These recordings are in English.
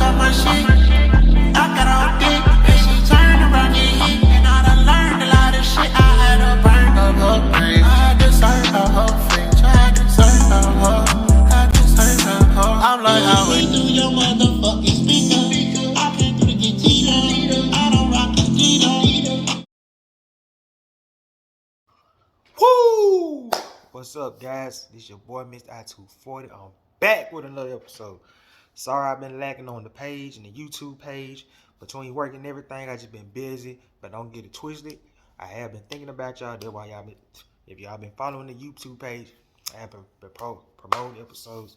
talk my shit. I got all dick, and she turned around and hit. And I done learned a lot of shit. I had her burn up her brain. I deserve her face. I deserve her. I deserve her. I'm like, how we do your motherfucking speaker? I can't do the guitar. I don't rock the guitar. Woo! What's up, guys? This your boy, Mr. I240. I'm back with another episode. Sorry I've been lacking on the page and the YouTube page. Between work and everything, I just been busy. But don't get it twisted. I have been thinking about y'all. That's why y'all been, if y'all been following the YouTube page, I have been promoting episodes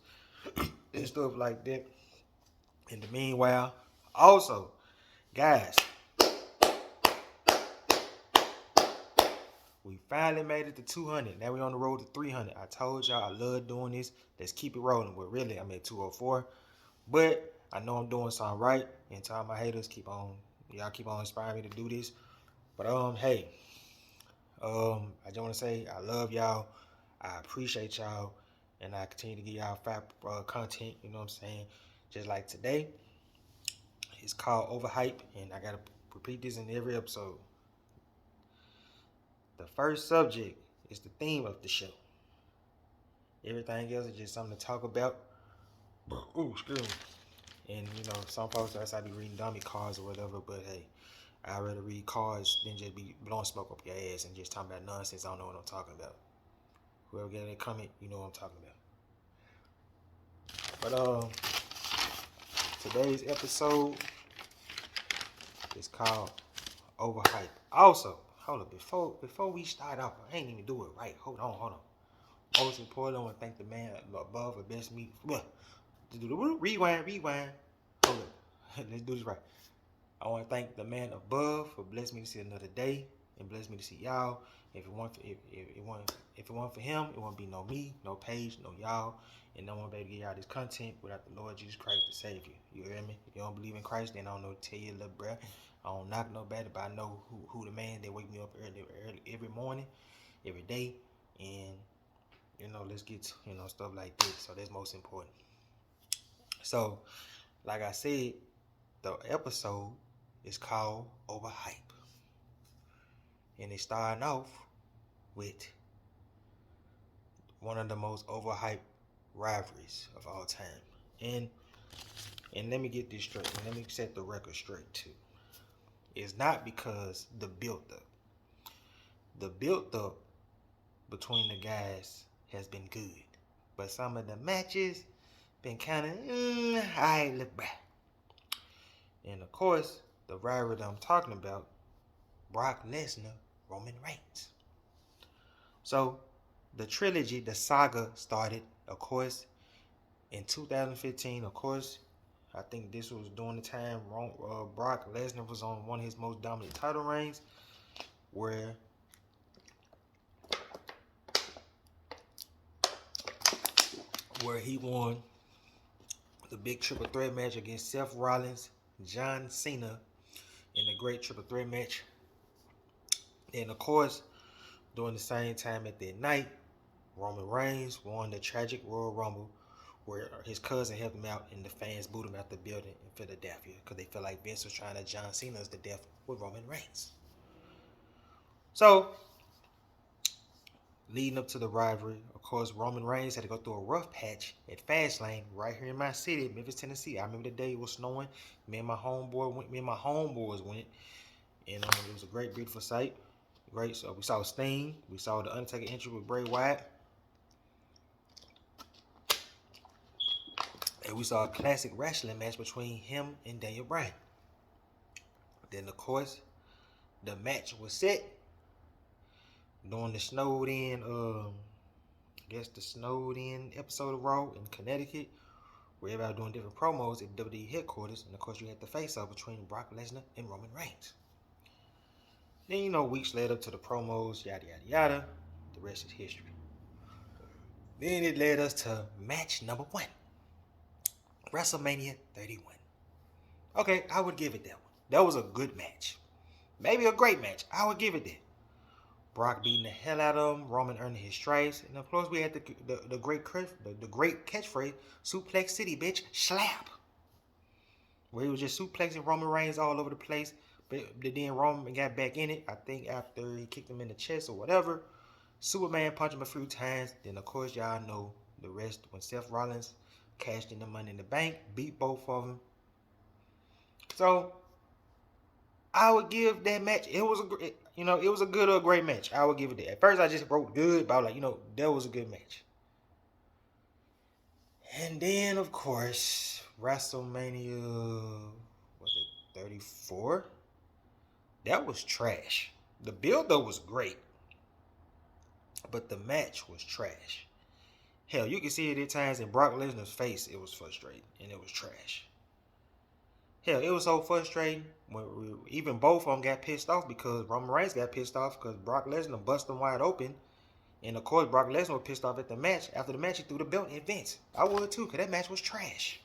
and stuff like that. In the meanwhile, also, guys, we finally made it to 200. Now we on the road to 300. I told y'all I love doing this. Let's keep it rolling. But really, I'm at 204. But I know I'm doing something right. And tell my haters y'all keep on inspiring me to do this. But hey, I just want to say I love y'all. I appreciate y'all, and I continue to give y'all fat content. You know what I'm saying? Just like today, it's called Overhyped, and I gotta repeat this in every episode. The first subject is the theme of the show. Everything else is just something to talk about. Ooh, excuse me. And you know, some folks I be reading dummy cards or whatever, but hey, I'd rather read cards than just be blowing smoke up your ass and just talking about nonsense. I don't know what I'm talking about. Whoever get in a comment, you know what I'm talking about. But today's episode is called Overhyped. Also, hold up, before we start off, I ain't even do it right. Hold on. Most important, I want to thank the man above for best me. Rewind. Hold up. Let's do this right. I want to thank the man above for blessing me to see another day and bless me to see y'all. If it weren't for him, it wouldn't be no me, no page, no y'all, and no one be able to get y'all this content without the Lord Jesus Christ to save you. You hear me? If you don't believe in Christ, then I don't know what to tell you, little bruh. I don't knock nobody, but I know who the man that wake me up early every morning, every day, and you know, let's get stuff like this. So that's most important. So, like I said, the episode is called Overhype. And it's starting off with one of the most overhyped rivalries of all time. And let me get this straight. And let me set the record straight too. It's not because the build-up. The build-up between the guys has been good. But some of the matches been kind of, alright, look back. And of course, the rivalry that I'm talking about, Brock Lesnar, Roman Reigns. So, the trilogy, the saga started, of course, in 2015. Of course, I think this was during the time Brock Lesnar was on one of his most dominant title reigns, where he won the big triple threat match against Seth Rollins, John Cena, in the great triple threat match. And of course, during the same time at that night, Roman Reigns won the tragic Royal Rumble, where his cousin helped him out and the fans booed him out the building in Philadelphia because they felt like Vince was trying to John Cena's to death with Roman Reigns. So, leading up to the rivalry, of course, Roman Reigns had to go through a rough patch at Fastlane right here in my city, Memphis, Tennessee. I remember the day it was snowing. Me and my homeboys went, and it was a great, beautiful sight. Great. So we saw Sting, we saw the Undertaker entry with Bray Wyatt, and we saw a classic wrestling match between him and Daniel Bryan. Then, of course, the match was set during the snowed-in, the snowed-in episode of Raw in Connecticut, where everybody was doing different promos at WWE headquarters, and of course, you had the face-off between Brock Lesnar and Roman Reigns. Then, weeks led up to the promos, yada, yada, yada. The rest is history. Then it led us to match number 1. WrestleMania 31. Okay, I would give it that one. That was a good match. Maybe a great match. I would give it that. Brock beating the hell out of him, Roman earning his stripes, and of course we had the great catchphrase, Suplex City, bitch, slap. where he was just suplexing Roman Reigns all over the place. But then Roman got back in it, I think after he kicked him in the chest or whatever. Superman punched him a few times. Then, of course, y'all know the rest when Seth Rollins cashed in the Money in the Bank, beat both of them. So, I would give that match, it was a good or a great match. I would give it that. At first, I just wrote good, but I was like, that was a good match. And then, of course, WrestleMania, was it 34? That was trash. The build-up was great, but the match was trash. Hell, you can see it at times in Brock Lesnar's face. It was frustrating, and it was trash. Hell, it was so frustrating when even both of them got pissed off because Roman Reigns got pissed off because Brock Lesnar busted him wide open. And, of course, Brock Lesnar was pissed off at the match. After the match, he threw the belt at Vince. I would, too, because that match was trash.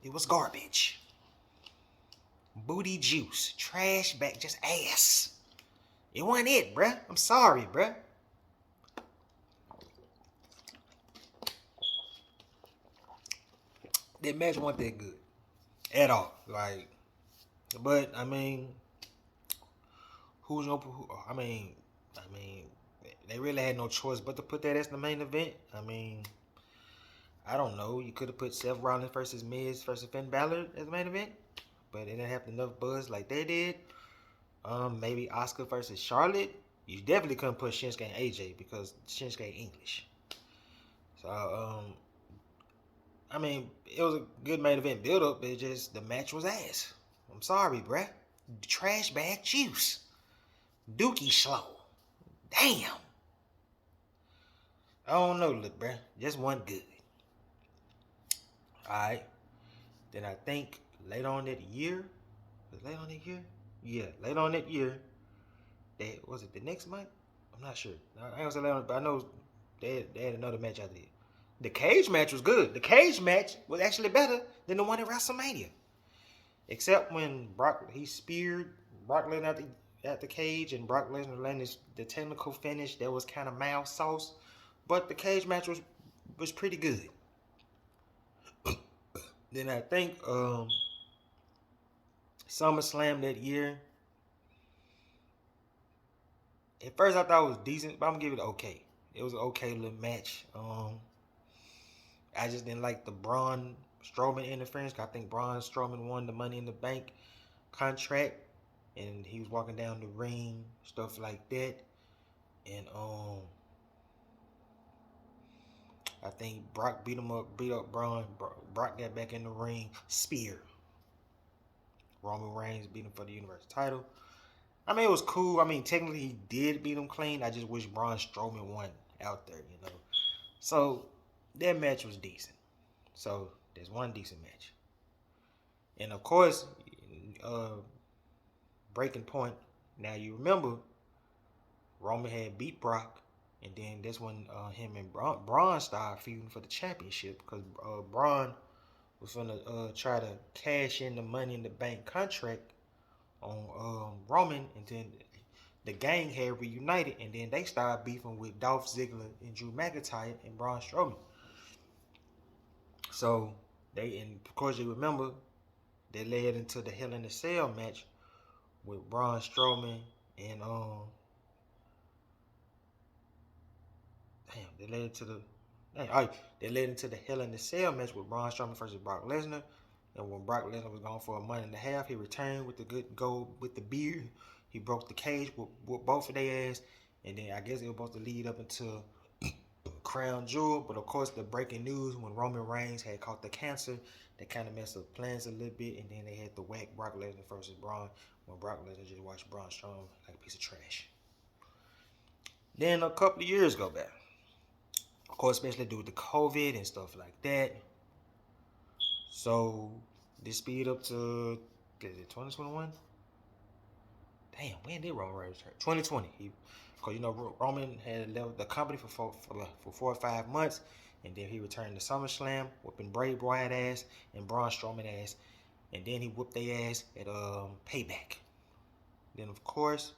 It was garbage. Booty juice. Trash back. Just ass. It wasn't it, bruh. I'm sorry, bruh. That match wasn't that good. At all. Like, but, I mean, who's going to... I mean, they really had no choice but to put that as the main event. I mean, I don't know. You could have put Seth Rollins versus Miz versus Finn Balor as the main event, but it didn't have enough buzz like they did. Maybe Asuka versus Charlotte. You definitely couldn't put Shinsuke and AJ because Shinsuke English. So, I mean, it was a good main event build-up, but the match was ass. I'm sorry, bruh. Trash bag juice. Dookie slow. Damn. I don't know, look, bruh. Just wasn't good. Alright. Then I think later on that year. Was it late on that year? Yeah, later on that year. Was it the next month? I'm not sure. I ain't gonna say later on, but I know they had another match after it. The cage match was good. The cage match was actually better than the one at WrestleMania. Except when he speared Brock Lesnar at the cage and Brock Lesnar landed the technical finish that was kind of mild sauce. But the cage match was pretty good. Then I think SummerSlam that year. At first I thought it was decent, but I'm gonna give it okay. It was an okay little match. I just didn't like the Braun Strowman interference. I think Braun Strowman won the Money in the Bank contract, and he was walking down the ring, stuff like that. And I think Brock beat up Braun. Brock got back in the ring, spear. Roman Reigns beat him for the Universal title. I mean, it was cool. I mean, technically he did beat him clean. I just wish Braun Strowman won out there, So that match was decent. So there's one decent match. And of course, breaking point. Now you remember, Roman had beat Brock, and then that's when him and Braun started feuding for the championship because Braun was gonna try to cash in the Money in the Bank contract on Roman, and then the gang had reunited, and then they started beefing with Dolph Ziggler and Drew McIntyre and Braun Strowman. So and of course you remember, they led into the Hell in a Cell match with Braun Strowman and they led into the Hell in a Cell match with Braun Strowman versus Brock Lesnar. And when Brock Lesnar was gone for a month and a half, he returned with the good gold with the beard. He broke the cage with both of their ass, and then I guess it was supposed to lead up into Crown Jewel. But of course, the breaking news when Roman Reigns had caught the cancer, that kind of messed up plans a little bit, and then they had to whack Brock Lesnar versus Braun when Brock Lesnar just watched Braun Strowman like a piece of trash. Then a couple of years go back. Of course, especially due to COVID and stuff like that. So this speed up to 2021. Damn, when did Roman Reigns return? 2020. Because Roman had left the company for 4 or 5 months, and then he returned to SummerSlam, whooping Bray Wyatt ass and Braun Strowman ass, and then he whooped their ass at Payback. Then of course,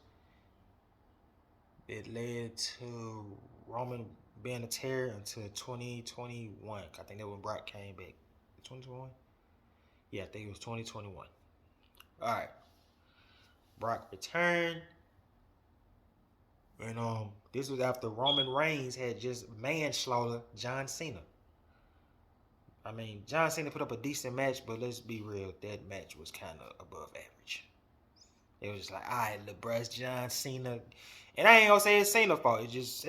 it led to Roman being a terror until 2021. I think that when Brock came back. 2021? Yeah, I think it was 2021. All right. Brock returned. And this was after Roman Reigns had just manslaughtered John Cena. I mean, John Cena put up a decent match, but let's be real, that match was kind of above average. It was just like, all right, LeBron, John Cena. And I ain't gonna say it's Cena's fault. It just,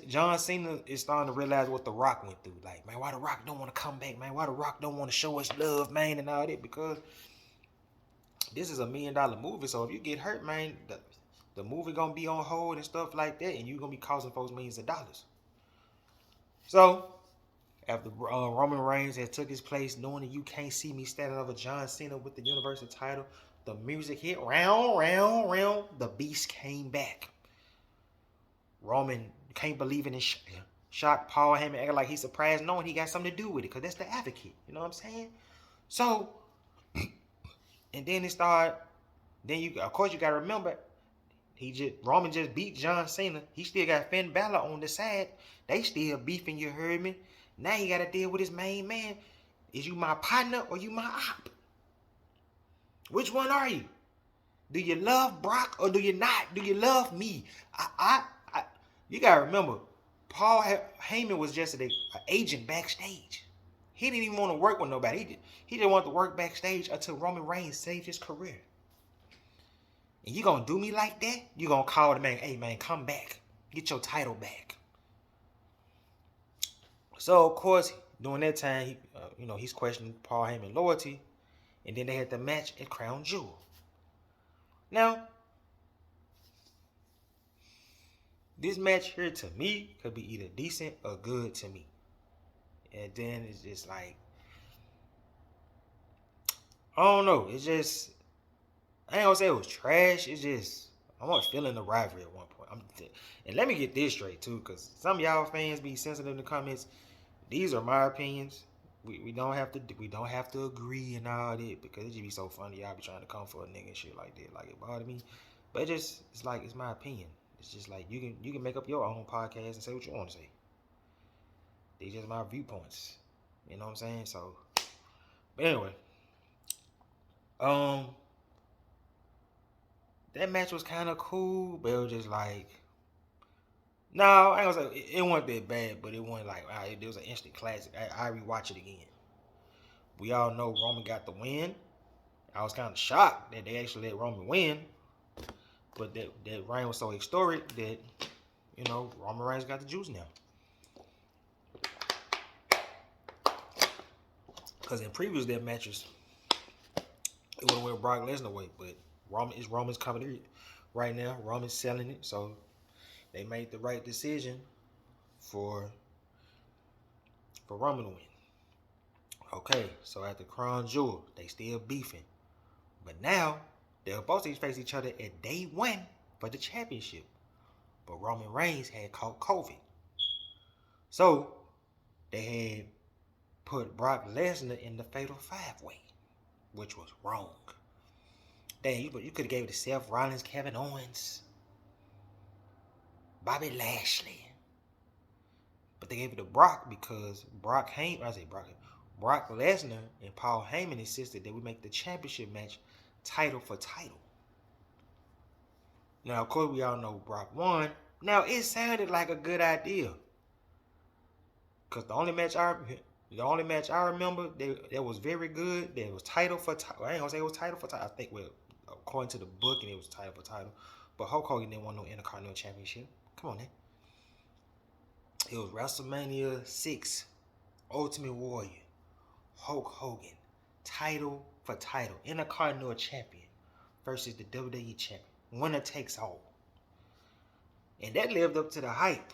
John Cena is starting to realize what The Rock went through. Like, man, why The Rock don't want to come back, man? Why The Rock don't want to show us love, man, and all that? Because this is $1 million movie, so if you get hurt, man, the movie gonna be on hold and stuff like that, and you gonna be costing folks millions of dollars. So, after Roman Reigns had took his place, knowing that you can't see me standing over John Cena with the Universal title, the music hit, round, round, round, the Beast came back. Roman can't believe in his shock. Paul Heyman acting like he's surprised, knowing he got something to do with it, because that's the advocate. You know what I'm saying? So, and then it started. Then you, of course, you gotta remember, Roman just beat John Cena. He still got Finn Balor on the side. They still beefing. You heard me? Now he gotta deal with his main man. Is you my partner or you my op? Which one are you? Do you love Brock or do you not? Do you love me? You gotta remember, Paul Heyman was just an agent backstage. He didn't even want to work with nobody. He didn't want to work backstage until Roman Reigns saved his career. And you gonna do me like that? You gonna call the man, hey man, come back. Get your title back. So, of course, during that time, he's questioning Paul Heyman's loyalty. And then they had the match at Crown Jewel. Now, this match here to me could be either decent or good to me. And then it's just like, I don't know. It's just, I ain't gonna say it was trash. It's just, I wasn't feeling the rivalry at one point. And let me get this straight too, because some of y'all fans be sensitive in the comments. These are my opinions. We don't have to agree and all that, because it just be so funny. Y'all be trying to come for a nigga and shit like that. Like, it bothered me. But it's like, it's my opinion. It's just like, you can make up your own podcast and say what you want to say. These just my viewpoints. You know what I'm saying? So, but anyway. That match was kind of cool, but it was just like, no, I ain't gonna say it wasn't that bad, but it wasn't like, it was an instant classic. I rewatch it again. We all know Roman got the win. I was kind of shocked that they actually let Roman win, but that reign was so historic that, Roman Reigns got the juice now. Because in previous death matches, it would have went Brock Lesnar way, but Roman's coming right now. Roman's selling it, so they made the right decision for Roman to win. Okay, so at the Crown Jewel, they still beefing. But now, they're supposed to face each other at day 1 for the championship. But Roman Reigns had caught COVID. So, they had put Brock Lesnar in the Fatal 5-Way, which was wrong. Dang, you could have gave it to Seth Rollins, Kevin Owens, Bobby Lashley. But they gave it to Brock because Brock Lesnar and Paul Heyman insisted that we make the championship match title for title. Now, of course, we all know Brock won. Now, it sounded like a good idea. Because the only match I remember that was very good, that was title for title. I ain't gonna say it was title for title. I think, well, according to the book, and it was title for title. But Hulk Hogan didn't want no Intercontinental Championship. Come on, man. It was WrestleMania 6, Ultimate Warrior, Hulk Hogan, title for title, Intercontinental Champion versus the WWE Champion. Winner takes all. And that lived up to the hype.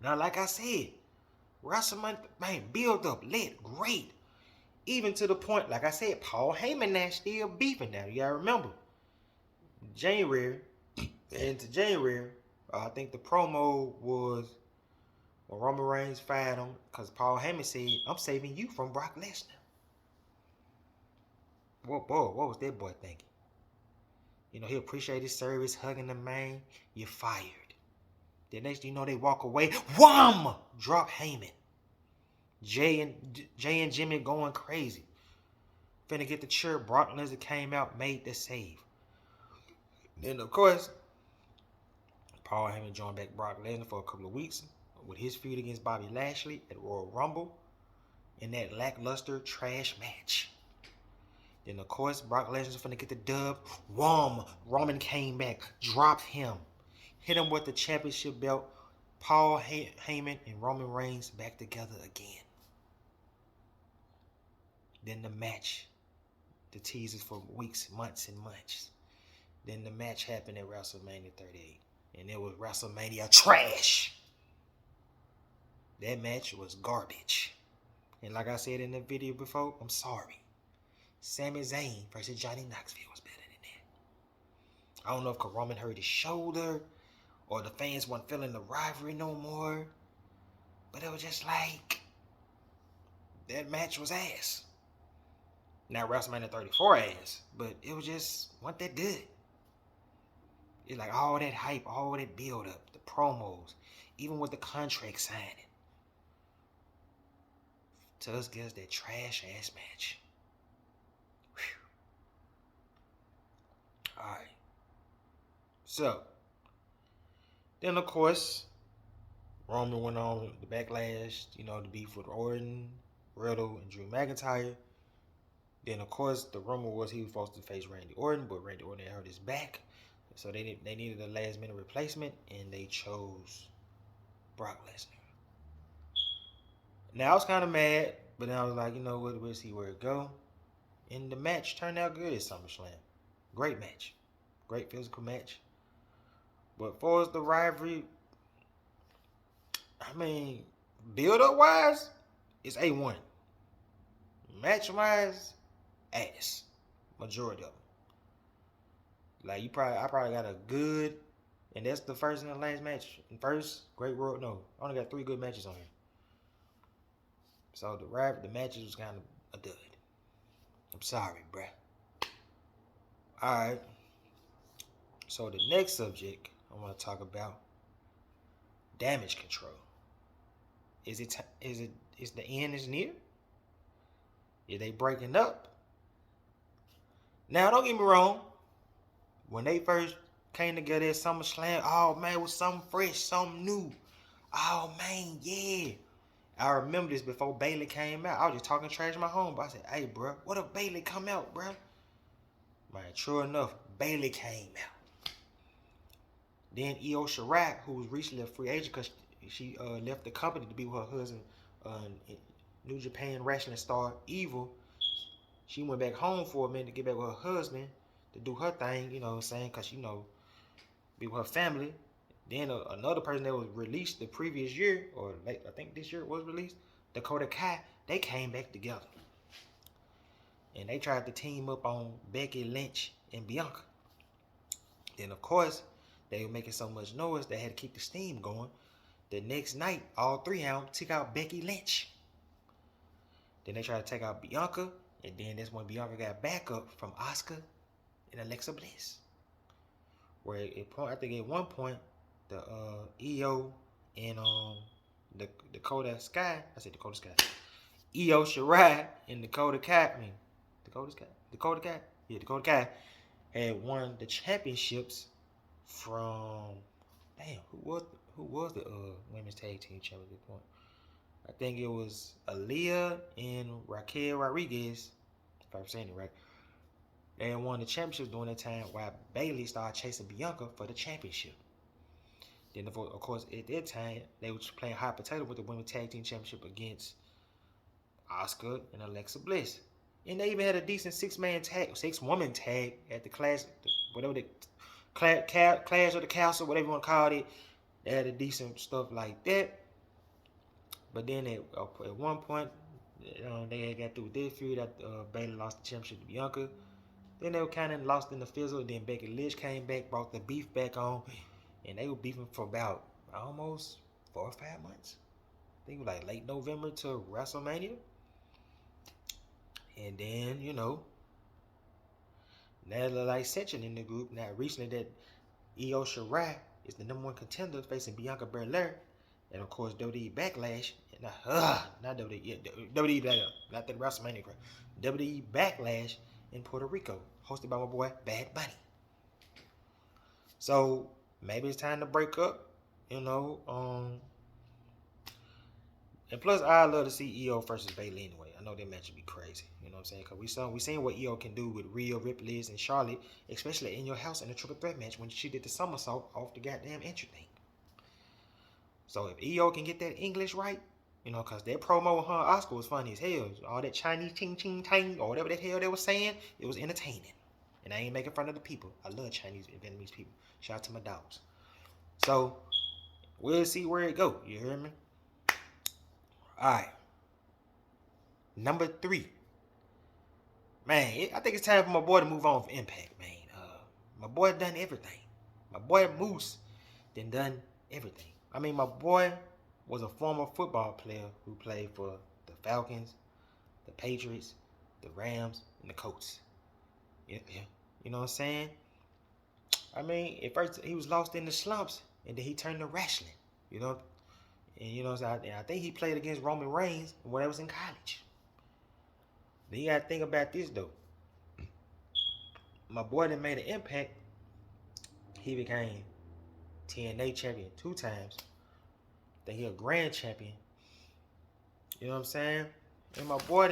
Now, like I said, WrestleMania, man, build up, lit, great. Even to the point, like I said, Paul Heyman now still beefing now. You gotta remember. January, I think the promo was when Roman Reigns fired him because Paul Heyman said, I'm saving you from Brock Lesnar. What was that boy thinking? He appreciated his service, hugging the man. You're fired. The next thing you know, they walk away. Wham! Drop Heyman. Jay and Jimmy going crazy. finna get the chair. Brock Lesnar came out, made the save. Then, of course, Paul Heyman joined back Brock Lesnar for a couple of weeks with his feud against Bobby Lashley at Royal Rumble in that lackluster trash match. Then, of course, Brock Lesnar's finna get the dub. Roman came back, dropped him, hit him with the championship belt. Paul Heyman and Roman Reigns back together again. Then the match, the teasers for weeks, months, and months. Then the match happened at WrestleMania 38. And it was WrestleMania trash. That match was garbage. And like I said in the video before, I'm sorry. Sami Zayn versus Johnny Knoxville was better than that. I don't know if Roman hurt his shoulder or the fans weren't feeling the rivalry no more. But it was just like, that match was ass. Now WrestleMania 34 ass, but it was just, wasn't that good. It's like all that hype, all that build up, the promos, even with the contract signing. To us gives that trash ass match. Alright. So, then of course, Roman went on the backlash, the beef with Orton, Riddle, and Drew McIntyre. Then of course, the rumor was he was supposed to face Randy Orton, but Randy Orton hurt his back. So they needed a last minute replacement, and they chose Brock Lesnar. Now I was kind of mad, but then I was like, you know what, we'll see where it go. And the match turned out good at SummerSlam. Great match. Great physical match. But as far as the rivalry, I mean, build-up wise, it's A1. Match-wise, ass. Majority of them. Like, I probably got a good, and that's the first and the last match. First, Great World, no. I only got 3 good matches on here. So the matches was kind of a dud. I'm sorry, bruh. Alright. So the next subject I want to talk about, damage control. Is the end is near? Is they breaking up? Now don't get me wrong. When they first came together at SummerSlam, oh man, it was something fresh, something new. Oh man, yeah. I remember this before Bayley came out. I was just talking trash to my homeboy. I said, hey, bro, what if Bayley come out, bro? Man, true enough, Bayley came out. Then Io Shirai, who was recently a free agent because she left the company to be with her husband, New Japan wrestling star Evil. She went back home for a minute to get back with her husband to do her thing, you know what I'm saying, because, be with her family. Then another person that was released the previous year, or I think this year it was released, Dakota Kai, they came back together. And they tried to team up on Becky Lynch and Bianca. Then, of course, they were making so much noise, they had to keep the steam going. The next night, all 3 of them took out Becky Lynch. Then they tried to take out Bianca, and then that's when Bianca got backup from Asuka and Alexa Bliss. Where I think at one point, the Io and Dakota Kai, Io Shirai and Dakota Kai had won the championships from, who was the women's tag team champion at that point? I think it was Aaliyah and Raquel Rodriguez, if I'm saying it right. They had won the championships during that time while Bayley started chasing Bianca for the championship. Then, of course, at that time, they were playing hot potato with the women's tag team championship against Asuka and Alexa Bliss. And they even had a decent 6-woman tag at the Clash of the Castle, whatever you want to call it. They had a decent stuff like that. But then at one point, they had got through with their feud after Bayley lost the championship to Bianca. Then they were kind of lost in the fizzle. Then Becky Lynch came back, brought the beef back on. And they were beefing for about almost 4 or 5 months. I think it was like late November to WrestleMania. And then, now there's like section in the group. Now recently that Io Shirai is the #1 contender facing Bianca Belair. And of course, WWE Backlash, not WWE, yeah, WWE Backlash, not the WrestleMania crap. WWE Backlash in Puerto Rico, hosted by my boy Bad Bunny. So maybe it's time to break up, you know. And plus, I love to see EO versus Bayley anyway. I know that match would be crazy. You know what I'm saying? Because we seen what EO can do with Rhea Ripley and Charlotte, especially in your house in a triple threat match when she did the somersault off the goddamn entry thing. So if EO can get that English right, you know, because that promo with her Oscar was funny as hell. All that Chinese ching ching tang or whatever the hell they were saying, it was entertaining. And I ain't making fun of the people. I love Chinese and Vietnamese people. Shout out to my dogs. So we'll see where it go. You hear me? Alright. Number 3. Man, I think it's time for my boy to move on from Impact, man. My boy done everything. My boy Moose done everything. I mean, my boy was a former football player who played for the Falcons, the Patriots, the Rams, and the Colts. Yeah. You know what I'm saying? I mean, at first he was lost in the slumps, and then he turned to wrestling. You know, and you know, so I think he played against Roman Reigns when I was in college. Then you gotta think about this though. My boy that made an impact. He became TNA champion 2 times. Then he a grand champion. You know what I'm saying? And my boy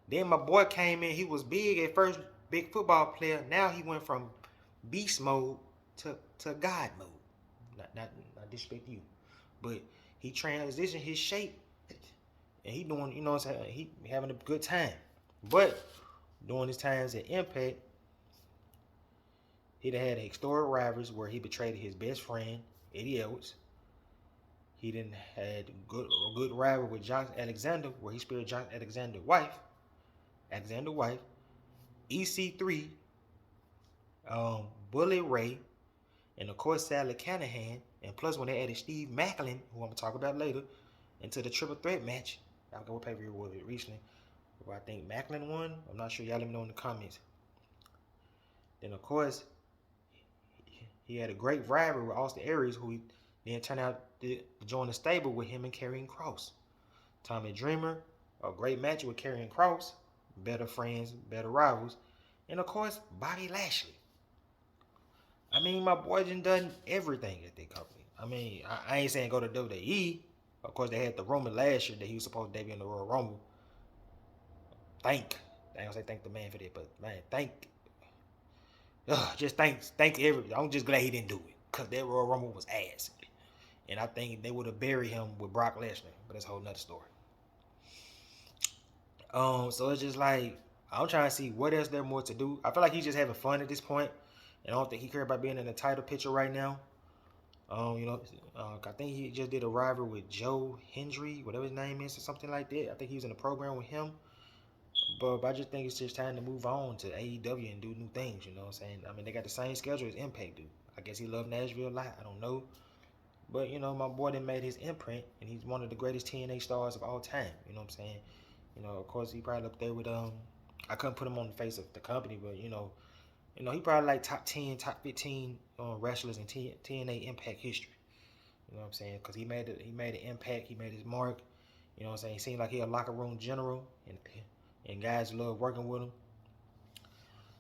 then my boy came in. He was big at first, big football player. Now he went from beast mode to God mode. Not disrespect you, but he transitioned his shape, and he doing, you know what I'm saying, he having a good time. But during his times at Impact, he had historic rivals where he betrayed his best friend Eddie Edwards. He then had a good rival with Josh Alexander, where he spared Josh Alexander's wife, EC3, Bully Ray, and of course Sally Canahan. And plus, when they added Steve Macklin, who I'm gonna talk about later, into the triple threat match, I forgot what pay-per-view was it recently, where I think Macklin won. I'm not sure. Y'all let me know in the comments. Then of course, he had a great rival with Austin Aries, who he then turned out to join the stable with him and Karrion Kross. Tommy Dreamer, a great match with Karrion Kross, better friends, better rivals, and of course Bobby Lashley. I mean, my boy done everything at that company. I mean, I ain't saying go to WWE. Of course, they had the rumor last year that he was supposed to debut in the Royal Rumble. I ain't gonna say thank the man for that, but man, just thank everybody. I'm just glad he didn't do it, because that Royal Rumble was ass. And I think they would have buried him with Brock Lesnar, but that's a whole nother story. So it's just like, I'm trying to see what else there more to do. I feel like he's just having fun at this point, and I don't think he cares about being in the title picture right now. I think he just did a rival with Joe Hendry, whatever his name is, or something like that. I think he was in a program with him. But I just think it's just time to move on to AEW and do new things, you know what I'm saying? I mean, they got the same schedule as Impact do. I guess he loved Nashville a lot. I don't know. But, you know, my boy done made his imprint, and he's one of the greatest TNA stars of all time. You know what I'm saying? You know, of course, he probably up there with, I couldn't put him on the face of the company, but, you know, he probably like top 10, top 15 wrestlers in TNA Impact history. You know what I'm saying? Because he made an impact. He made his mark. You know what I'm saying? He seemed like he a locker room general, and guys love working with him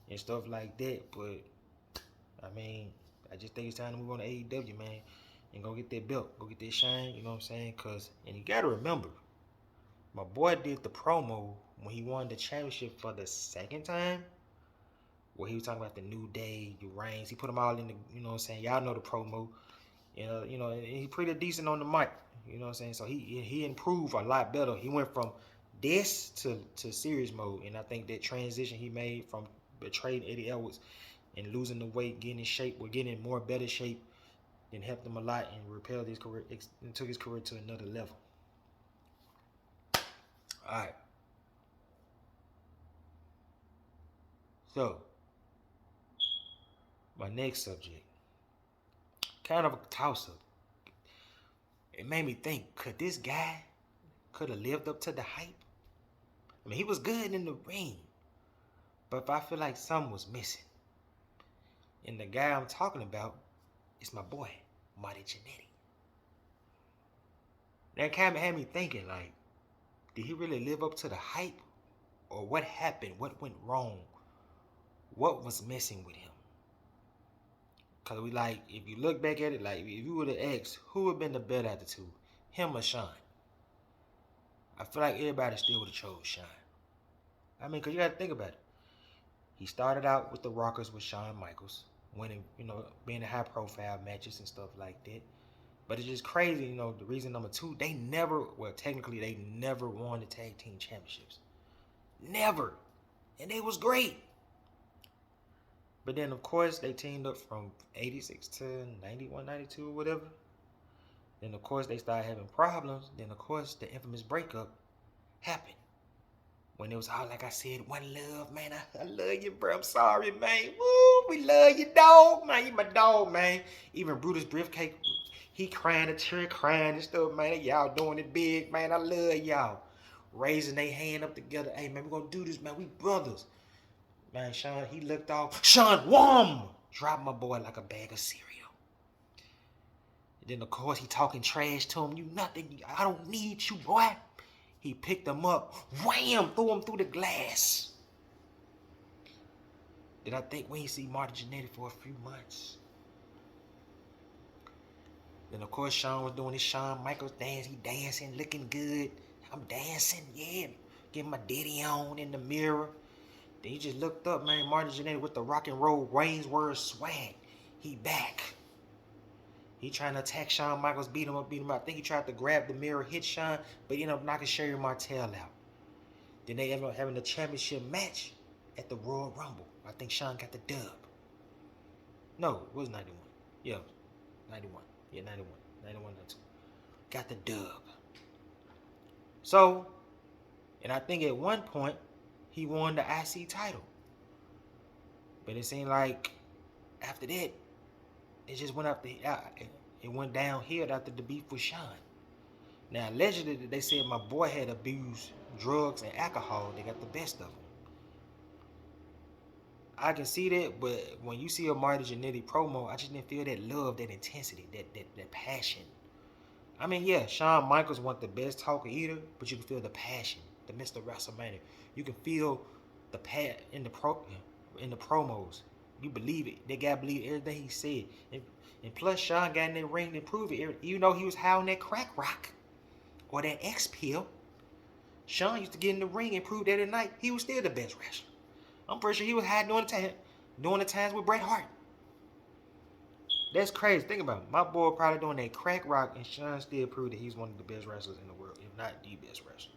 and stuff like that. But, I mean, I just think it's time to move on to AEW, man, and go get that belt. Go get that shine, you know what I'm saying? And you got to remember, my boy did the promo when he won the championship for the second time, where he was talking about the New Day, the Reigns. He put them all in the, you know what I'm saying? Y'all know the promo. You know, and he's pretty decent on the mic. You know what I'm saying? So he improved a lot better. He went from this to series mode, and I think that transition he made from betraying Eddie Edwards and losing the weight, getting in shape, or getting in more better shape, and helped him a lot and propelled his career and took his career to another level. All right. So, my next subject, kind of a toss-up. It made me think, could this guy have lived up to the hype? I mean, he was good in the ring, but I feel like something was missing. And the guy I'm talking about is my boy, Marty Jannetty. That kind of had me thinking, like, did he really live up to the hype? Or what happened? What went wrong? What was missing with him? Because we like, if you look back at it, like, if you would have asked, who would have been the better at the two? Him or Sean? I feel like everybody still would have chose Sean. I mean, because you got to think about it. He started out with the Rockers with Shawn Michaels, winning, being in high profile matches and stuff like that. But it's just crazy, the reason number two, technically they never won the tag team championships. Never. And they was great. But then, of course, they teamed up from 86 to 91, 92 or whatever. Then, of course, they started having problems. Then, of course, the infamous breakup happened. When it was all, like I said, one love, man. I love you, bro. I'm sorry, man. Woo, we love you, dog, man. You my dog, man. Even Brutus Briefcake, he crying, a tear crying and stuff, man. Y'all doing it big, man. I love y'all. Raising their hand up together. Hey, man, we gonna do this, man. We brothers. Man, Sean, he looked off. Sean, wham! Dropped my boy like a bag of cereal. And then, of course, he talking trash to him. You nothing. I don't need you, boy. He picked him up, wham, threw him through the glass. Did I think we ain't see Marty Jannetty for a few months? Then, of course, Shawn was doing his Shawn Michaels dance. He dancing, looking good. I'm dancing, yeah. Getting my ditty on in the mirror. Then he just looked up, man. Marty Jannetty with the rock and roll Waynesworth swag. He back. He trying to attack Shawn Michaels, beat him up. I think he tried to grab the mirror, hit Shawn, but he ended up knocking Sherry Martel out. Then they ended up having the championship match at the Royal Rumble. I think Shawn got the dub. No, it was 91. Yeah, 91. Yeah, 91. 91, 92. Got the dub. So, and I think at one point, he won the IC title. But it seemed like after that, it just went up it went downhill after the beef with Sean. Now, allegedly, they said my boy had abused drugs and alcohol. They got the best of him. I can see that, but when you see a Marty Jannetty promo, I just didn't feel that love, that intensity, that passion. I mean, yeah, Shawn Michaels wasn't the best talker either, but you can feel the passion, the Mr. WrestleMania. You can feel the in the promos. You believe it. That guy believed everything he said. And plus, Sean got in that ring to prove it. Even though he was howling that crack rock or that X pill, Sean used to get in the ring and prove that at night he was still the best wrestler. I'm pretty sure he was hiding during the times with Bret Hart. That's crazy. Think about it. My boy probably doing that crack rock, and Sean still proved that he's one of the best wrestlers in the world, if not the best wrestler.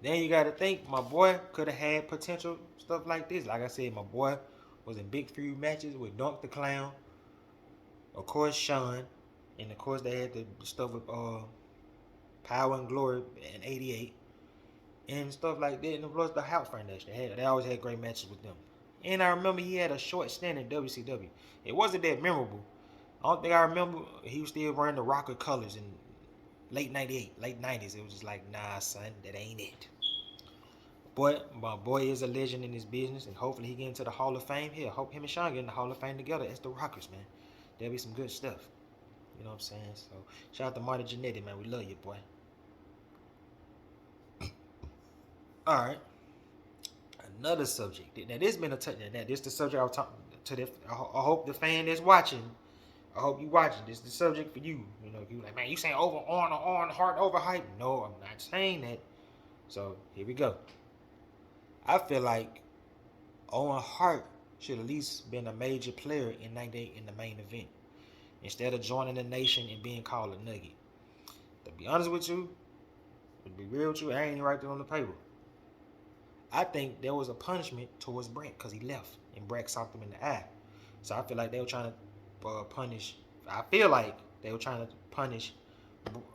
Then you got to think, my boy could have had potential stuff like this. Like I said, my boy was in big feud matches with Dunk the Clown, of course Sean, and of course they had the stuff with Power and Glory in '88 and stuff like that. And plus the House Foundation, they always had great matches with them. And I remember he had a short stint in WCW. It wasn't that memorable. I don't think I remember he was still wearing the Rocker colors in late '98, late '90s. It was just like, nah, son, that ain't it. But my boy is a legend in this business, and hopefully he get into the Hall of Fame. Here, hope him and Sean get in the Hall of Fame together as the Rockers, man. There'll be some good stuff. You know what I'm saying? So, shout out to Marty Jannetty, man. We love you, boy. All right. Another subject. Now, this been a touch. Now, this the subject I was talking to. I hope the fan that's watching. I hope you watching. This is the subject for you. You know, you like, man, you saying on hard overhyped? No, I'm not saying that. So here we go. I feel like Owen Hart should at least been a major player in '98 in the main event, instead of joining the Nation and being called a nugget. To be honest with you, to be real with you, I ain't even right there on the paper. I think there was a punishment towards Brett because he left and Brett socked him in the eye. So I feel like they were trying to punish. I feel like they were trying to punish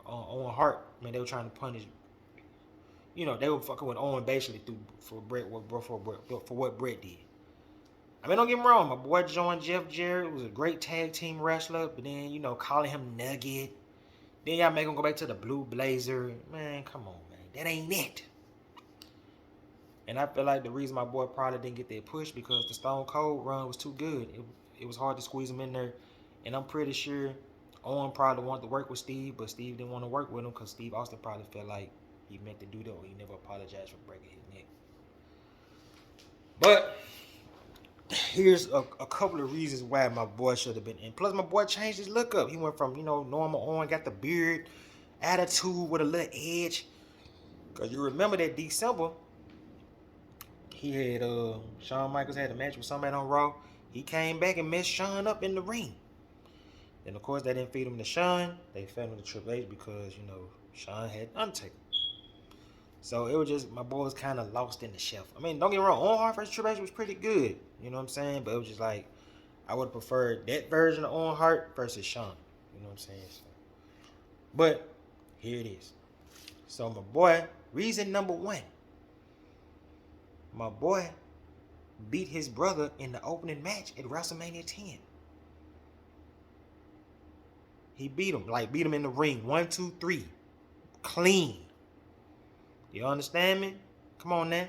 Owen Hart. I mean, they were trying to punish. You know, they were fucking with Owen basically for what Brett did. I mean, don't get me wrong. My boy joined Jeff Jarrett, was a great tag team wrestler, but then, you know, calling him Nugget. Then y'all make him go back to the Blue Blazer. Man, come on, man. That ain't it. And I feel like the reason my boy probably didn't get that push because the Stone Cold run was too good. It was hard to squeeze him in there. And I'm pretty sure Owen probably wanted to work with Steve, but Steve didn't want to work with him because Steve Austin probably felt like he meant to do that, or he never apologized for breaking his neck. But here's a couple of reasons why my boy should have been in. Plus, my boy changed his look up. He went from, normal on, got the beard, attitude with a little edge. Because you remember that December, he had, Shawn Michaels had a match with somebody on Raw. He came back and messed Shawn up in the ring. And of course, they didn't feed him to Shawn. They fed him to Triple H because, Shawn had Undertaker. So it was just, my boy was kind of lost in the shelf. I mean, don't get me wrong, Owen Hart versus Triple H was pretty good. You know what I'm saying? But it was just like, I would have preferred that version of Owen Hart versus Shawn. You know what I'm saying? So, but here it is. So my boy, reason number one. My boy beat his brother in the opening match at WrestleMania 10. He beat him in the ring. 1, 2, 3. Clean. You understand me? Come on now.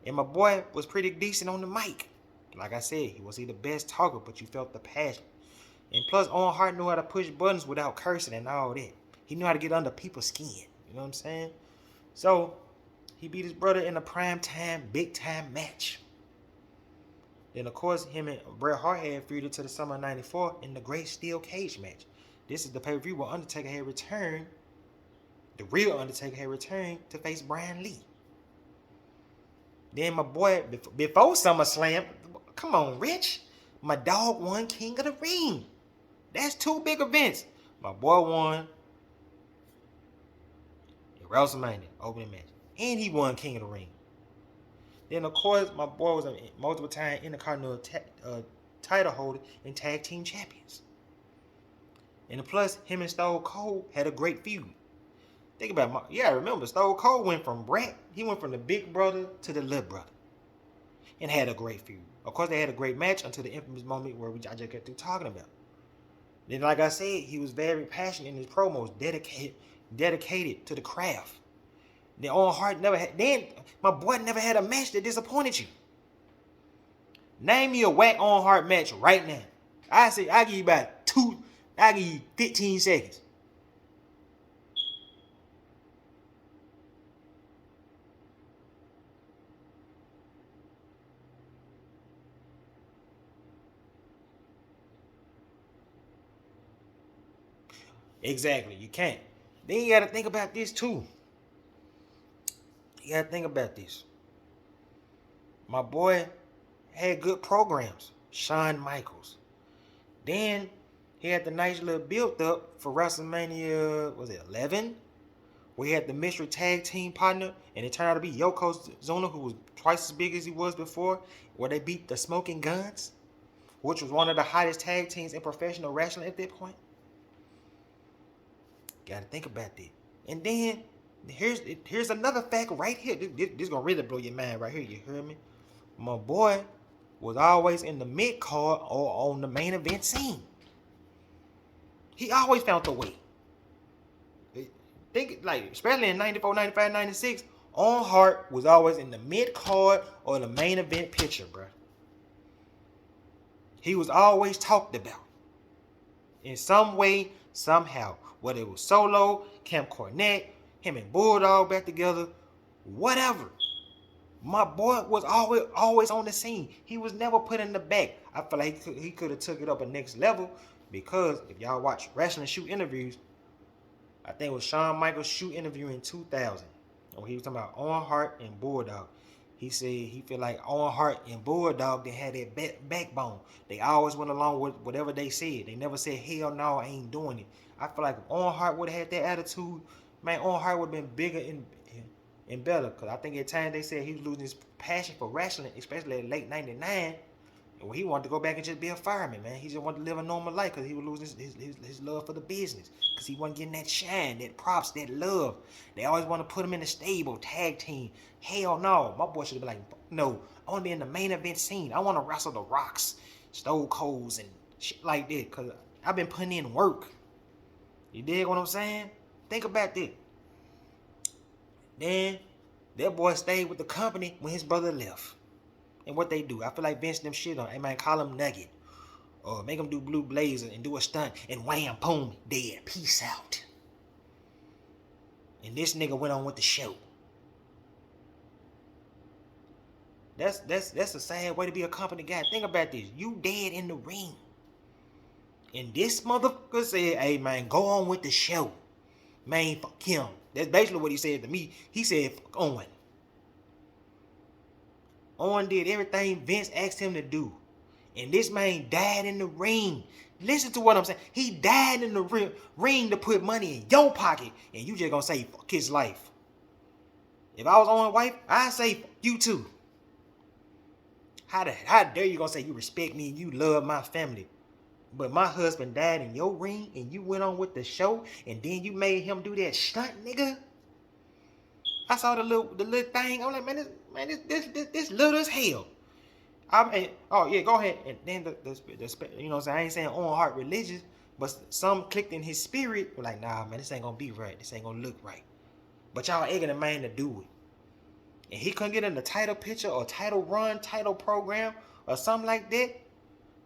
And my boy was pretty decent on the mic. Like I said, he wasn't the best talker, but you felt the passion. And plus, Owen Hart knew how to push buttons without cursing and all that. He knew how to get under people's skin. You know what I'm saying? So, he beat his brother in a prime time, big time match. Then, of course, him and Bret Hart had feuded to the summer of '94 in the Great Steel Cage match. This is the pay-per-view where Undertaker had returned. The real Undertaker had returned to face Brian Lee. Then my boy, before SummerSlam, come on, Rich. My dog won King of the Ring. That's 2 big events. My boy won in WrestleMania, opening match. And he won King of the Ring. Then, of course, my boy was a multiple time Intercontinental title holder and tag team champions. And plus, him and Stone Cold had a great feud. Think about remember, Stone Cold went from Bret, he went from the big brother to the little brother. And had a great feud. Of course, they had a great match until the infamous moment where I just got through talking about. Then, like I said, he was very passionate in his promos, dedicated to the craft. Then Owen Hart my boy never had a match that disappointed you. Name me a whack Owen Hart match right now. I give you I give you 15 seconds. Exactly, you can't. Then you gotta think about this too. You gotta think about this. My boy had good programs. Shawn Michaels. Then he had the nice little build up for WrestleMania, was it 11? Where he had the mystery tag team partner, and it turned out to be Yokozuna, who was twice as big as he was before, where they beat the Smoking Guns, which was one of the hottest tag teams in professional wrestling at that point. Gotta think about that. And then here's another fact right here. This gonna really blow your mind right here. You hear me? My boy was always in the mid card or on the main event scene. He always found the way. Especially in 94, 95, 96, Owen Hart was always in the mid card or the main event picture, bro. He was always talked about in some way, somehow. Whether it was Solo, Camp Cornette, him and Bulldog back together, whatever. My boy was always on the scene. He was never put in the back. I feel like he could have took it up a next level because if y'all watch Wrestling Shoot interviews, I think it was Shawn Michaels' Shoot interview in 2000. When he was talking about Owen Hart and Bulldog. He said he feel like Owen Hart and Bulldog, they had that backbone. They always went along with whatever they said. They never said, hell no, I ain't doing it. I feel like if Owen Hart would have had that attitude, man, Owen Hart would have been bigger and better. Because I think at times they said he was losing his passion for wrestling, especially in late 99. And he wanted to go back and just be a fireman, man. He just wanted to live a normal life because he was losing his love for the business. Because he wasn't getting that shine, that props, that love. They always want to put him in the stable, tag team. Hell no. My boy should have been like, no, I want to be in the main event scene. I want to wrestle the Rocks, Stone Colds, and shit like that. Because I've been putting in work. You dig what I'm saying? Think about that. Then, that boy stayed with the company when his brother left. And what they do, I feel like Vince them shit on. Hey man, call him Nugget. or make him do Blue Blazer and do a stunt, and wham, boom, dead. Peace out. And this nigga went on with the show. That's a sad way to be a company guy. Think about this. You dead in the ring. And this motherfucker said, hey man, go on with the show. Man, fuck him. That's basically what he said to me. He said, fuck Owen. Owen did everything Vince asked him to do. And this man died in the ring. Listen to what I'm saying. He died in the ring to put money in your pocket. And you just gonna say, fuck his life. If I was Owen's wife, I'd say, fuck you too. How dare you gonna say you respect me and you love my family? But my husband died in your ring and you went on with the show and then you made him do that stunt, nigga. I saw the little thing. I'm like, man, this little as hell. Oh yeah, go ahead. And then the you know what I'm saying? I ain't saying on heart religious, but some clicked in his spirit. Were like, nah, man, this ain't gonna be right. This ain't gonna look right. But y'all egging the man to do it. And he couldn't get in the title picture or title run, title program or something like that.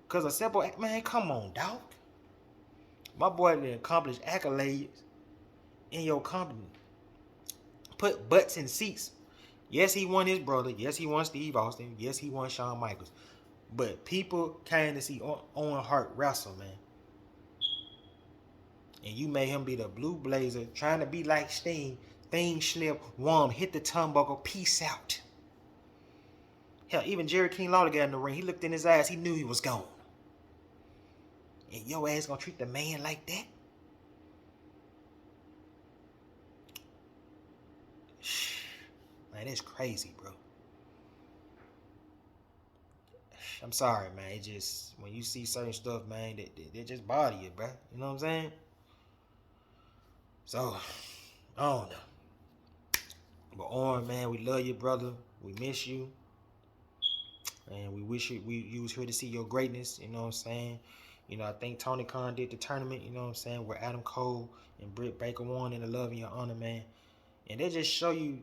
Cause a simple, man, come on, dog. My boy didn't accomplish accolades in your company. Put butts in seats. Yes, he won his brother. Yes, he won Steve Austin. Yes, he won Shawn Michaels. But people came to see Owen Hart wrestle, man. And you made him be the Blue Blazer, trying to be like Sting. Thing slip, wham, hit the turnbuckle, peace out. Hell, even Jerry King Lawler got in the ring. He looked in his eyes. He knew he was gone. And your ass gonna treat the man like that? Man, that's crazy, bro. I'm sorry, man. It just, when you see certain stuff, man, they just bother you, bro. You know what I'm saying? So, I don't know. But Owen, man, we love you, brother. We miss you. And we wish you was here to see your greatness, you know what I'm saying? You know, I think Tony Khan did the tournament, you know what I'm saying, where Adam Cole and Britt Baker won in the Love and Your Honor, man. And they just show you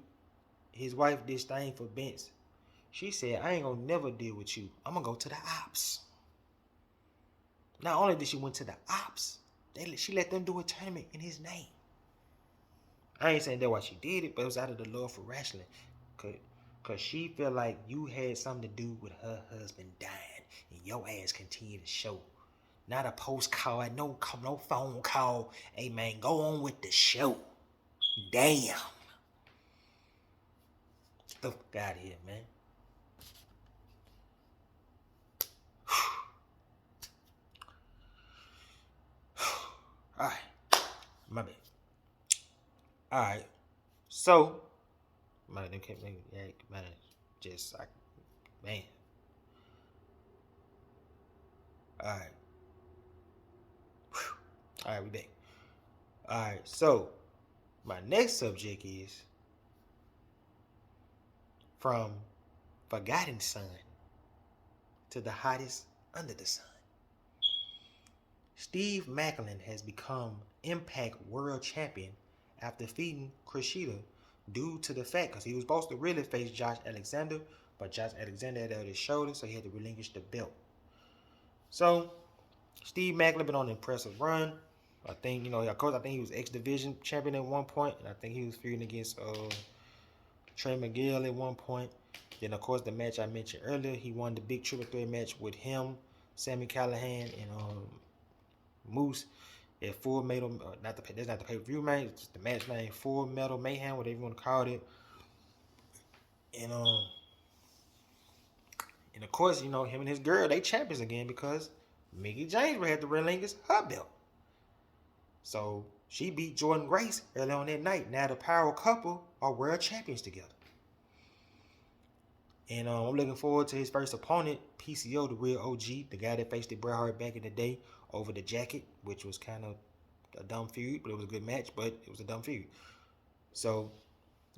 his wife did this thing for Vince. She said, I ain't gonna never deal with you. I'm gonna go to the ops. Not only did she went to the ops, she let them do a tournament in his name. I ain't saying that's why she did it, but it was out of the love for wrestling. Cause she felt like you had something to do with her husband dying. And your ass continued to show. Not a postcard, no phone call. Hey man, go on with the show. Damn. Get the fuck out of here, man. Alright. My bad. Alright. So, man, just like, man. Alright. Alright, we back. Alright, so my next subject is from Forgotten Son to the hottest under the sun. Steve Maclin has become Impact World Champion after defeating Kushida due to the fact, because he was supposed to really face Josh Alexander, but Josh Alexander had his shoulder, so he had to relinquish the belt. So, Steve Maclin been on an impressive run. I think, you know, of course, I think he was X Division champion at one point, and I think he was feuding against Trey Miguel at one point. Then, of course, the match I mentioned earlier, he won the big triple threat match with him, Sami Callihan, and Moose at Full Metal. That's not the pay-per-view match. It's just the match name, Full Metal Mayhem, whatever you want to call it. And of course, you know, him and his girl, they champions again because Mickie James had to relinquish her belt. So she beat Jordan Grace early on that night. Now the power couple are world champions together. And I'm looking forward to his first opponent, PCO, the real OG, the guy that faced the Bret Hart back in the day over the jacket, which was kind of a dumb feud, but it was a good match, but it was a dumb feud. So,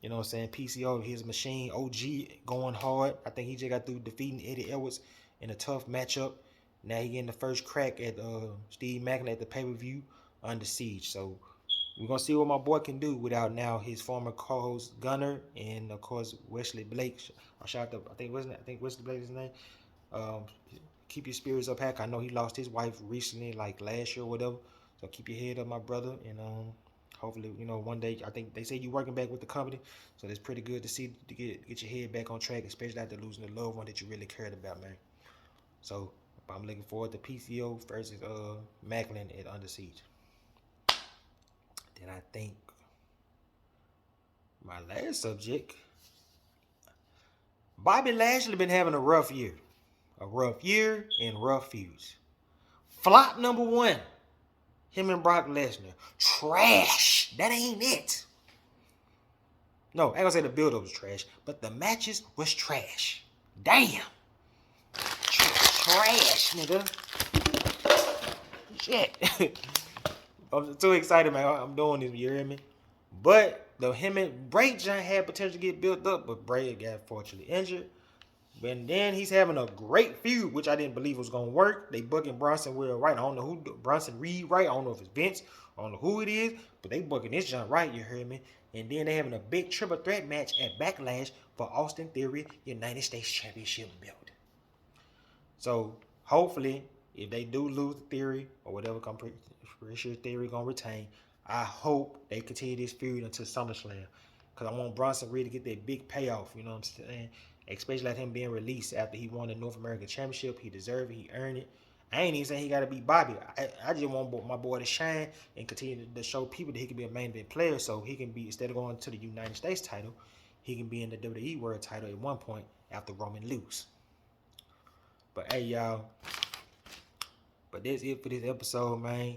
you know what I'm saying, PCO, his machine, OG, going hard. I think he just got through defeating Eddie Edwards in a tough matchup. Now he getting the first crack at Steve Maclin at the pay-per-view Under Siege. So we're going to see what my boy can do without now his former co-host Gunner and, of course, Wesley Blake. I think Wesley Blake is his name. keep your spirits up, Hack. I know he lost his wife recently, like last year or whatever. So keep your head up, my brother, and hopefully, one day. I think they say you working back with the company, so that's pretty good to see to get your head back on track, especially after losing a loved one that you really cared about, man. So I'm looking forward to PCO versus Macklin at Under Siege. Then I think my last subject, Bobby Lashley been having a rough year and rough feuds. Flop number one, him and Brock Lesnar, trash. That ain't it. No, I ain't gonna say the build-up was trash, but the matches was trash. Damn. Trash, nigga. Shit. I'm too excited, man. I'm doing this, you hear me? But him and Bray John had potential to get built up, but Bray got fortunately injured. And then he's having a great feud, which I didn't believe was gonna work. They booking Bronson Reed right. I don't know who Bronson Reed right. I don't know if it's Vince. I don't know who it is, but they booking this John right. You heard me? And then they having a big triple threat match at Backlash for Austin Theory United States Championship belt. So hopefully, if they do lose the Theory or whatever, I'm pretty sure Theory gonna retain. I hope they continue this feud until SummerSlam, because I want Bronson Reed to get that big payoff. You know what I'm saying? Especially like him being released after he won the North American Championship. He deserved it. He earned it. I ain't even saying he got to beat Bobby. I just want my boy to shine and continue to show people that he can be a main event player, so he can be, instead of going to the United States title, he can be in the WWE World title at one point after Roman lose. But hey, y'all. But that's it for this episode, man.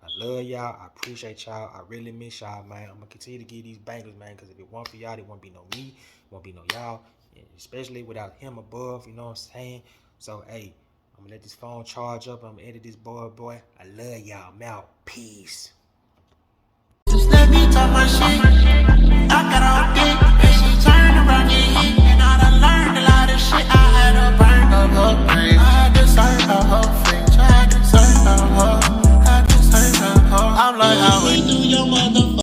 I love y'all. I appreciate y'all. I really miss y'all, man. I'm going to continue to give these bangers, man, because if it weren't for y'all, there won't be no me. There won't be no y'all. And especially without him above, you know what I'm saying? So, hey, I'm going to let this phone charge up. I'm going to edit this boy. I love y'all. I'm out. Peace.